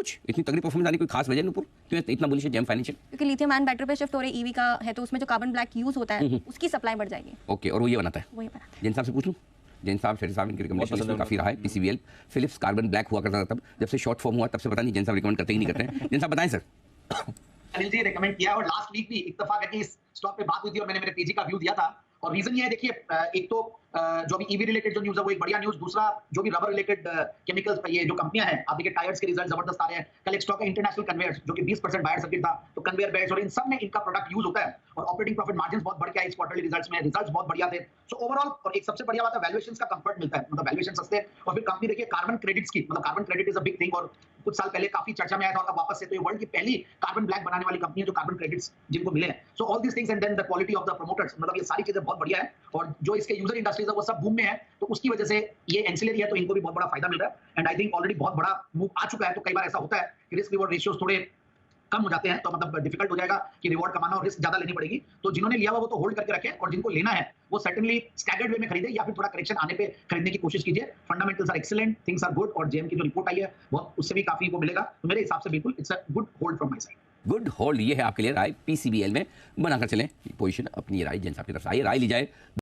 कुछ इतनी तगड़ी परफॉर्मेंस आने की कोई खास वजह नूपुर क्यों इतना बुलिश है जेम फाइनेंशियल? क्योंकि लिथियम आयन बैटरी पे शिफ्ट हो रही ईवी का है, तो उसमें जो कार्बन ब्लैक यूज होता है उसकी सप्लाई बढ़ जाएगी। ओके, और वो ये बनाता है, वही बनाता है। जैन साहब से पूछ लूँ। जैन साहब, शेट्टी साहब, इनकी रिकमेंडेशन में काफी रहा है। पीसीबीएल फिलिप्स कार्बन ब्लैक हुआ करता था, तब जब से शॉर्ट फॉर्म हुआ तब से पता नहीं जैन साहब रिकमेंड करते ही नहीं करते हैं। जैन साहब बताएं सर। अनिल जी रेकमेंड किया, और लास्ट वीक भी इत्तेफाक है कि इस स्टॉक पे बात हुई थी और मैंने मेरे पेजी का व्यू दिया था। और रीजन ये है, देखिए, एक तो जो अभी ईवी रिलेटेड जो न्यूज़ है वो एक बढ़िया न्यूज़, दूसरा जो भी रबर रिलेटेड केमिकल्स ये जो कंपनियां हैं, आप देखिए टायर्स के रिजल्ट जबरदस्त आ रहे हैं। कल एक स्टॉक है इंटरनेशनल कन्वेयर्स जो कि 20% बायर सर्किट था, तो कन्वेयर बेल्ट्स और इन सब में इनका प्रोडक्ट यूज होता है और ऑपरेटिंग प्रॉफिट मार्जिन्स बहुत बढ़ के आए इस क्वार्टरली रिजल्ट्स में, रिजल्ट्स बहुत बढ़िया थे। सो ओवरऑल, और एक सबसे बढ़िया बात है वैल्यूएशंस का कंफर्ट मिलता है, मतलब वैल्यूएशन सस्ते। और फिर कंपनी देखिए कार्बन क्रेडिट्स की, मतलब carbon credit is a big thing, और कुछ साल पहले काफी चर्चा में आया था और अब वापस से, तो ये वर्ल्ड की पहली कार्बन ब्लैक बनाने वाली कंपनी है जो कार्बन क्रेडिट्स जिनको मिले हैं। So all this things and then the quality of the promoters, मतलब ये सारी चीजें बहुत बढ़िया है। और जो इसके यूजर इंडस्ट्रीज है वो सब बूम में है, तो उसकी वजह से ये एंसिलरी है, तो इनको भी बहुत बड़ा फायदा मिल रहा है। एंड आई थिंक ऑलरेडी बहुत बड़ा मूव आ चुका है। तो कई बार ऐसा होता है कि रिस्क रिवॉर्ड रेशियोज थोड़े कम हो जाते हैं, तो मतलब डिफिकल्ट हो जाएगा कि रिवॉर्ड कमाना और रिस्क ज्यादा लेनी पड़ेगी। तो जिन्होंने लिया हुआ वो तो होल्ड करके रखें, और जिनको लेना है वो सर्टेनली स्टैगर्ड वे में खरीदे या फिर थोड़ा करेक्शन आने पे खरीदने की कोशिश कीजिए। Fundamentals are excellent, things are good, और जेएम की जो रिपोर्ट आई है वो उससे भी काफी वो मिलेगा। तो मेरे हिसाब से बिल्कुल it's a good hold from my side. Good hold, ये है आपके लिए राय। पीसीबीएल में बनाकर चलें पोजीशन, अपनी राय जैन साहब की तरफ से आइए राय ली जाए।